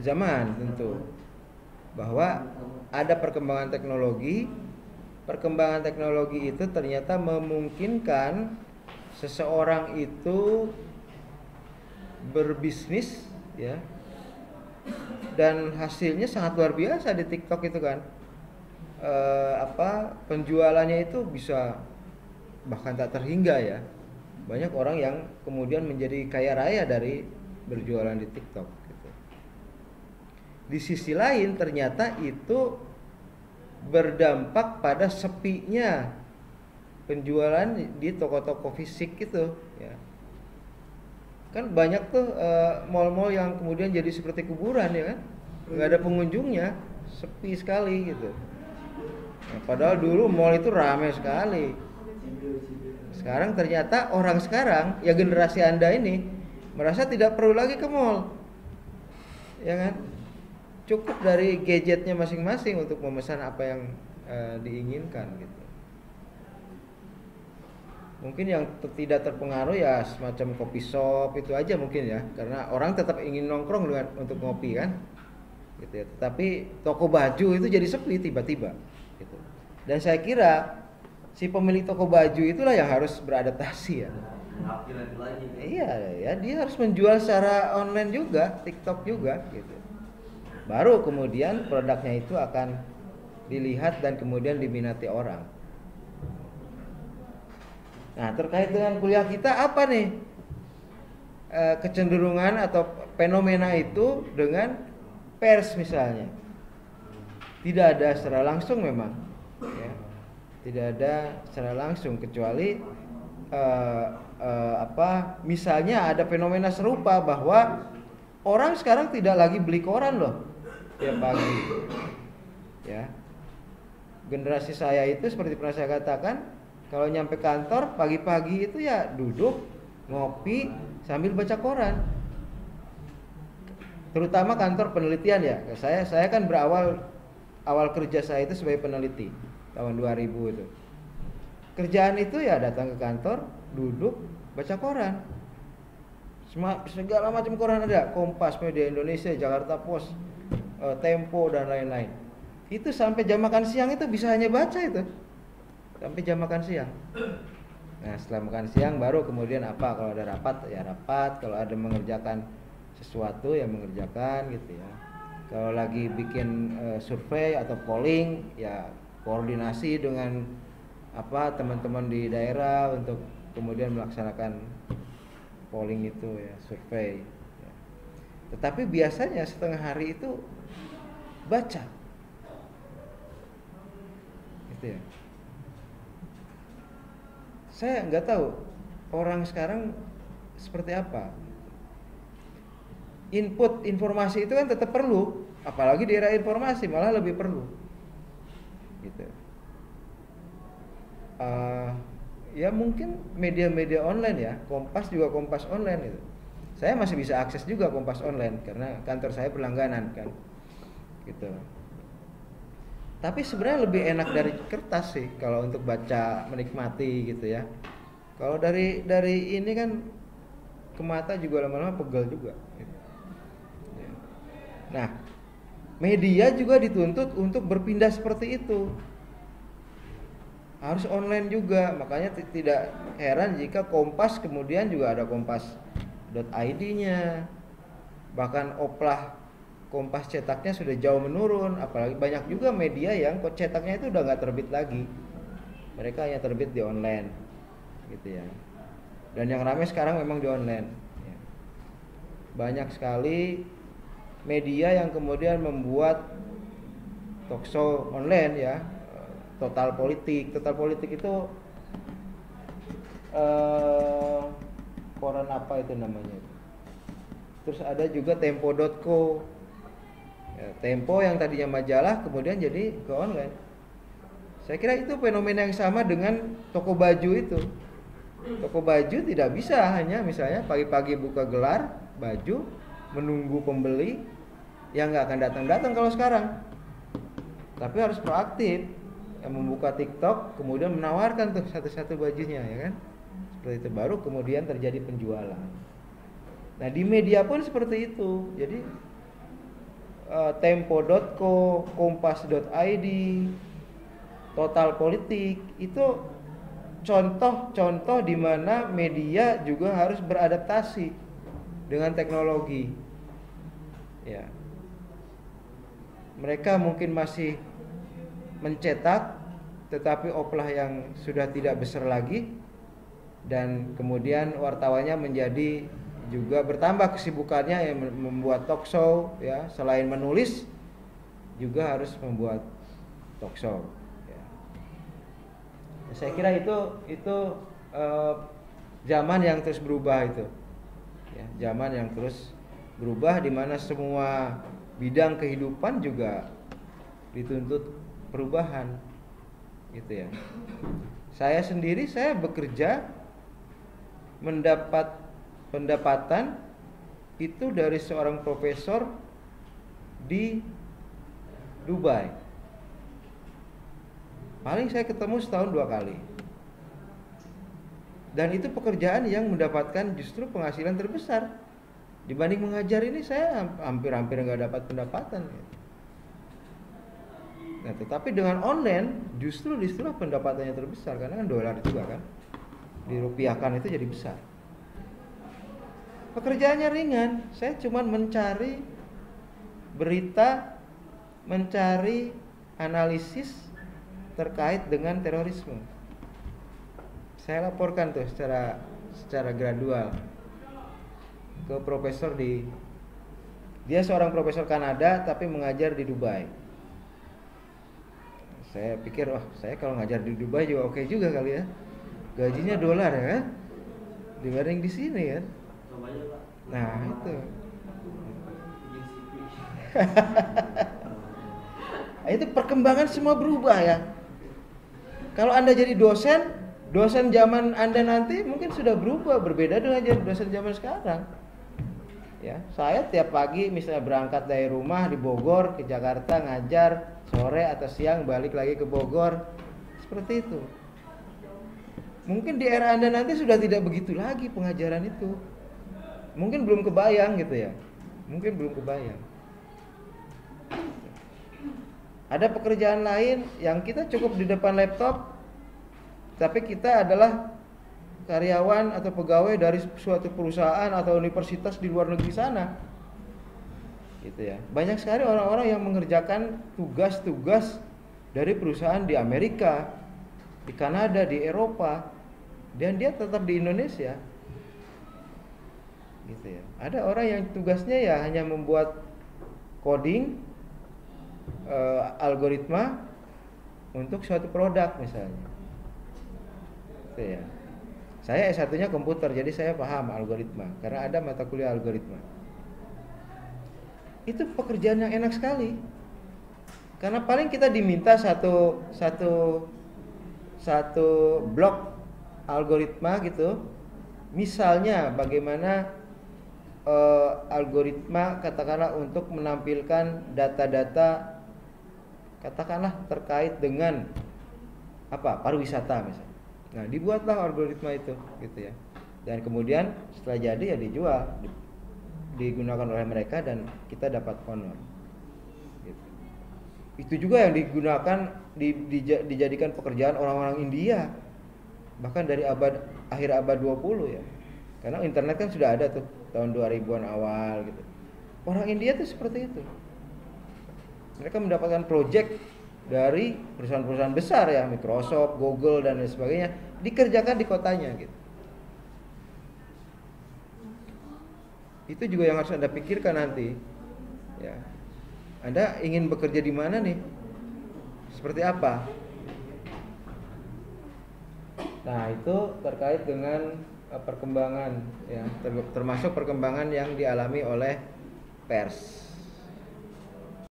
zaman tentu, bahwa ada perkembangan teknologi itu ternyata memungkinkan seseorang itu berbisnis, ya, dan hasilnya sangat luar biasa di TikTok itu kan. Penjualannya itu bisa bahkan tak terhingga, ya. Banyak orang yang kemudian menjadi kaya raya dari berjualan di TikTok gitu. Di sisi lain ternyata itu berdampak pada sepinya penjualan di toko-toko fisik gitu, ya. Kan banyak tuh mall-mall yang kemudian jadi seperti kuburan, ya kan, nggak ada pengunjungnya, sepi sekali gitu. Nah, padahal dulu mall itu ramai sekali. Sekarang ternyata orang sekarang, ya generasi Anda ini, merasa tidak perlu lagi ke mall, ya kan? Cukup dari gadgetnya masing-masing untuk memesan apa yang diinginkan gitu. Mungkin yang tidak terpengaruh ya semacam kopi shop itu aja mungkin, ya, karena orang tetap ingin nongkrong untuk ngopi kan, gitu ya. Tapi toko baju itu jadi sepi tiba-tiba, gitu. Dan saya kira si pemilik toko baju itulah yang harus beradaptasi, ya. Iya, ya, dia harus menjual secara online juga, TikTok juga, gitu. Baru kemudian produknya itu akan dilihat dan kemudian diminati orang. Nah, terkait dengan kuliah kita apa nih kecenderungan atau fenomena itu dengan pers misalnya? Tidak ada secara langsung memang, ya. Tidak ada secara langsung kecuali misalnya ada fenomena serupa bahwa orang sekarang tidak lagi beli koran loh tiap pagi, ya. Generasi saya itu seperti pernah saya katakan, kalau nyampe kantor pagi-pagi itu ya duduk ngopi sambil baca koran. Terutama kantor penelitian, ya. Saya kan awal kerja saya itu sebagai peneliti tahun 2000 itu. Kerjaan itu ya datang ke kantor, duduk, baca koran. Segala macam koran ada, Kompas, Media Indonesia, Jakarta Post, Tempo dan lain-lain. Itu sampai jam makan siang itu bisa hanya baca itu. Sampai jam makan siang. Nah, setelah makan siang baru kemudian kalau ada rapat ya rapat, kalau ada mengerjakan sesuatu ya mengerjakan gitu, ya. Kalau lagi bikin survei atau polling ya koordinasi dengan teman-teman di daerah untuk kemudian melaksanakan polling itu, ya, survei, ya. Tetapi biasanya setengah hari itu baca gitu, ya. Saya nggak tahu orang sekarang seperti apa. Input informasi itu kan tetap perlu, apalagi di era informasi malah lebih perlu, gitu. Ya mungkin media-media online, ya, Kompas juga Kompas online itu. Saya masih bisa akses juga Kompas online karena kantor saya berlangganan kan, gitu. Tapi sebenarnya lebih enak dari kertas sih kalau untuk baca menikmati gitu, ya. Kalau dari ini kan ke mata juga lama-lama pegel juga. Gitu. Nah, media juga dituntut untuk berpindah seperti itu. Harus online juga, makanya tidak heran jika Kompas kemudian juga ada kompas.id-nya. Bahkan oplah Kompas cetaknya sudah jauh menurun, apalagi banyak juga media yang cetaknya itu udah nggak terbit lagi, mereka hanya terbit di online, gitu, ya. Dan yang ramai sekarang memang di online, ya. Banyak sekali media yang kemudian membuat talkshow online, ya. Total Politik itu koran apa itu namanya. Terus ada juga Tempo.co. Ya, Tempo yang tadinya majalah kemudian jadi ke online. Saya kira itu fenomena yang sama dengan toko baju itu. Toko baju tidak bisa hanya misalnya pagi-pagi buka gelar baju menunggu pembeli yang nggak akan datang kalau sekarang. Tapi harus proaktif, yang membuka TikTok kemudian menawarkan tuh satu-satu bajunya, ya kan. Seperti itu baru kemudian terjadi penjualan. Nah, di media pun seperti itu. Jadi Tempo.co, Kompas.id, Total Politik, itu contoh-contoh di mana media juga harus beradaptasi dengan teknologi. Ya. Mereka mungkin masih mencetak, tetapi oplah yang sudah tidak besar lagi, dan kemudian wartawannya menjadi juga bertambah kesibukannya yang membuat talk show, ya, selain menulis juga harus membuat talk show. Ya. Saya kira itu zaman yang terus berubah itu, ya, zaman yang terus berubah di mana semua bidang kehidupan juga dituntut perubahan, gitu ya. Saya sendiri bekerja mendapat pendapatan itu dari seorang profesor di Dubai. Paling saya ketemu setahun 2 kali. Dan itu pekerjaan yang mendapatkan justru penghasilan terbesar. Dibanding mengajar ini saya hampir-hampir nggak dapat pendapatan. Nah, tetapi dengan online justru disitulah pendapatannya terbesar, karena kan dolar juga kan, dirupiahkan itu jadi besar. Pekerjaannya ringan, saya cuma mencari berita, mencari analisis terkait dengan terorisme. Saya laporkan tuh secara gradual ke profesor dia seorang profesor Kanada tapi mengajar di Dubai. Saya pikir, saya kalau ngajar di Dubai juga oke juga kali ya. Gajinya dolar ya kan? Dibanding di sini kan. Nah, itu. Itu perkembangan semua berubah ya. Kalau Anda jadi dosen zaman Anda nanti mungkin sudah berubah, berbeda dengan dosen zaman sekarang. Ya, saya tiap pagi misalnya berangkat dari rumah di Bogor ke Jakarta ngajar, sore atau siang balik lagi ke Bogor. Seperti itu. Mungkin di era Anda nanti sudah tidak begitu lagi pengajaran itu. Mungkin belum kebayang gitu ya. Mungkin belum kebayang. Ada pekerjaan lain yang kita cukup di depan laptop, tapi kita adalah karyawan atau pegawai dari suatu perusahaan atau universitas di luar negeri sana. Gitu ya. Banyak sekali orang-orang yang mengerjakan tugas-tugas dari perusahaan di Amerika, di Kanada, di Eropa, dan dia tetap di Indonesia. Gitu ya. Ada orang yang tugasnya ya hanya membuat coding, algoritma untuk suatu produk misalnya. Gitu ya. Saya S1-nya komputer, jadi saya paham algoritma karena ada mata kuliah algoritma. Itu pekerjaan yang enak sekali. Karena paling kita diminta satu blok algoritma gitu. Misalnya bagaimana algoritma katakanlah untuk menampilkan data-data katakanlah terkait dengan pariwisata misalnya. Nah, dibuatlah algoritma itu gitu ya. Dan kemudian setelah jadi ya dijual, digunakan oleh mereka dan kita dapat honor. Gitu. Itu juga yang digunakan dijadikan pekerjaan orang-orang India. Bahkan dari akhir abad 20 ya. Karena internet kan sudah ada tuh tahun 2000-an awal gitu. Orang India tuh seperti itu. Mereka mendapatkan proyek dari perusahaan-perusahaan besar ya, Microsoft, Google dan lain sebagainya, dikerjakan di kotanya gitu. Itu juga yang harus Anda pikirkan nanti. Ya. Anda ingin bekerja di mana nih? Seperti apa? Nah, itu terkait dengan perkembangan ya, termasuk perkembangan yang dialami oleh pers.